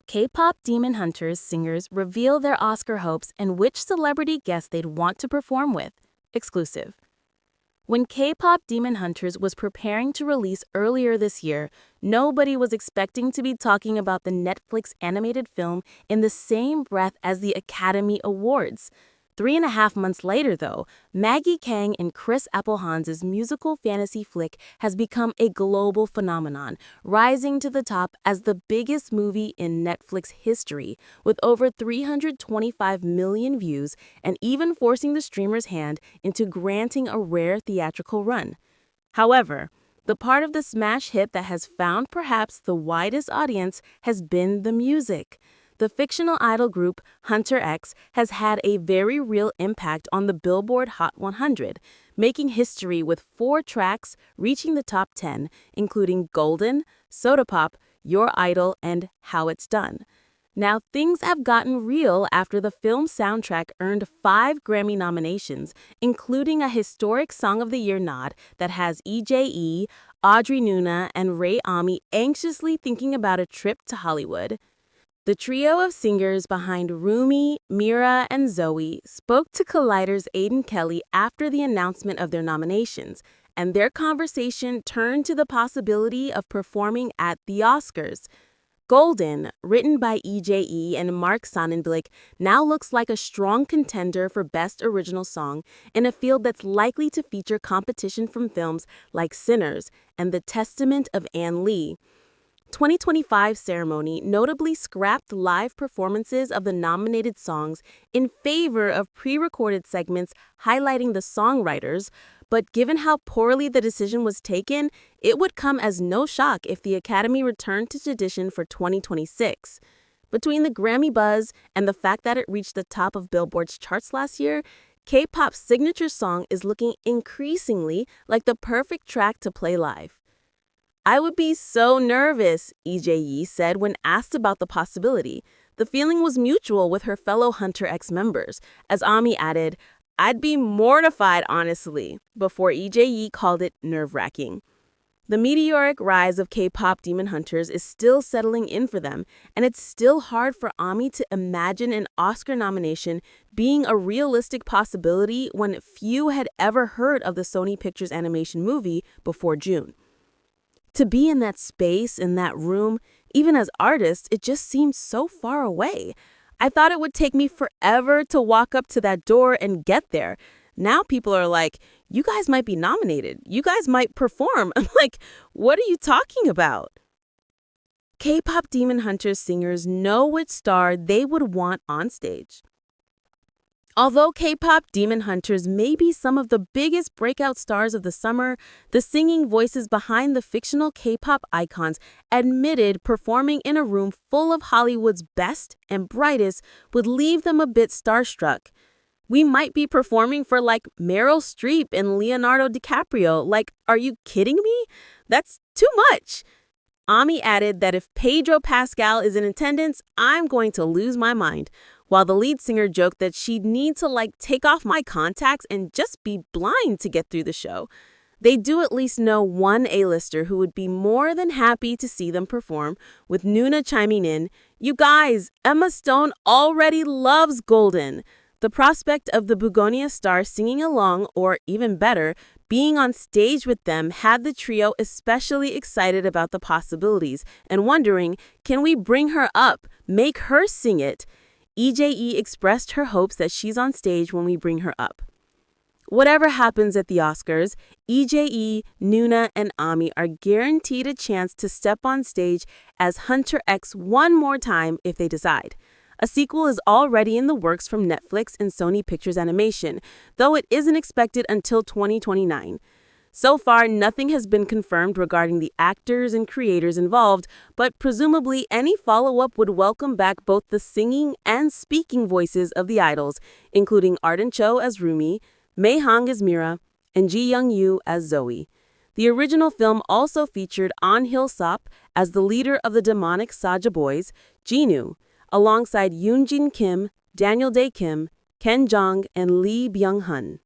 K-pop Demon Hunters singers reveal their Oscar hopes and which celebrity guest they'd want to perform with. Exclusive. When K-pop Demon Hunters was preparing to release earlier this year, nobody was expecting to be talking about the Netflix animated film in the same breath as the Academy Awards. 3.5 months later, though, Maggie Kang and Chris Applehans's musical fantasy flick has become a global phenomenon, rising to the top as the biggest movie in Netflix history, with over 325 million views and even forcing the streamer's hand into granting a rare theatrical run. However, the part of the smash hit that has found perhaps the widest audience has been the music. The fictional idol group Hunter X has had a very real impact on the Billboard Hot 100, making history with 4 tracks reaching the top 10, including Golden, Soda Pop, Your Idol, and How It's Done. Now, things have gotten real after the film's soundtrack earned 5 Grammy nominations, including a historic Song of the Year nod that has EJE, Audrey Nuna, and Ray Ami anxiously thinking about a trip to Hollywood. The trio of singers behind Rumi, Mira, and Zoe spoke to Collider's Aidan Kelly after the announcement of their nominations, and their conversation turned to the possibility of performing at the Oscars. Golden, written by EJE and Mark Sonnenblick, now looks like a strong contender for Best Original Song in a field that's likely to feature competition from films like Sinners and The Testament of Ann Lee. 2025 ceremony notably scrapped live performances of the nominated songs in favor of pre-recorded segments highlighting the songwriters, but given how poorly the decision was taken, it would come as no shock if the Academy returned to tradition for 2026. Between the Grammy buzz and the fact that it reached the top of Billboard's charts last year, K-pop's signature song is looking increasingly like the perfect track to play live. "I would be so nervous," EJE said when asked about the possibility. The feeling was mutual with her fellow Hunter X members, as Ami added, "I'd be mortified, honestly," before EJE called it nerve-wracking. The meteoric rise of K-pop Demon Hunters is still settling in for them, and it's still hard for Ami to imagine an Oscar nomination being a realistic possibility when few had ever heard of the Sony Pictures animation movie before June. To be in that space, in that room, even as artists, it just seems so far away. I thought it would take me forever to walk up to that door and get there. Now people are like, you guys might be nominated. You guys might perform. I'm like, what are you talking about? K-pop Demon Hunters singers know which star they would want on stage. Although K-pop Demon Hunters may be some of the biggest breakout stars of the summer, the singing voices behind the fictional K-pop icons admitted performing in a room full of Hollywood's best and brightest would leave them a bit starstruck. "We might be performing for like Meryl Streep and Leonardo DiCaprio. Like, are you kidding me? That's too much." Ami added that if Pedro Pascal is in attendance, I'm going to lose my mind, while the lead singer joked that she'd need to take off my contacts and just be blind to get through the show. They do at least know one A-lister who would be more than happy to see them perform, with Nuna chiming in, "You guys, Emma Stone already loves Golden." The prospect of the Begonia star singing along, or even better, being on stage with them had the trio especially excited about the possibilities and wondering, can we bring her up, make her sing it? EJE expressed her hopes that she's on stage when we bring her up. Whatever happens at the Oscars, EJE, Nuna, and Ami are guaranteed a chance to step on stage as Hunter X one more time if they decide. A sequel is already in the works from Netflix and Sony Pictures Animation, though it isn't expected until 2029. So far, nothing has been confirmed regarding the actors and creators involved, but presumably any follow-up would welcome back both the singing and speaking voices of the idols, including Arden Cho as Rumi, Mei Hong as Mira, and Ji Young-yu as Zoe. The original film also featured An Hil-sop as the leader of the demonic Saja Boys, Jinu, alongside Yoon Jin Kim, Daniel Dae Kim, Ken Jeong, and Lee Byung-hun.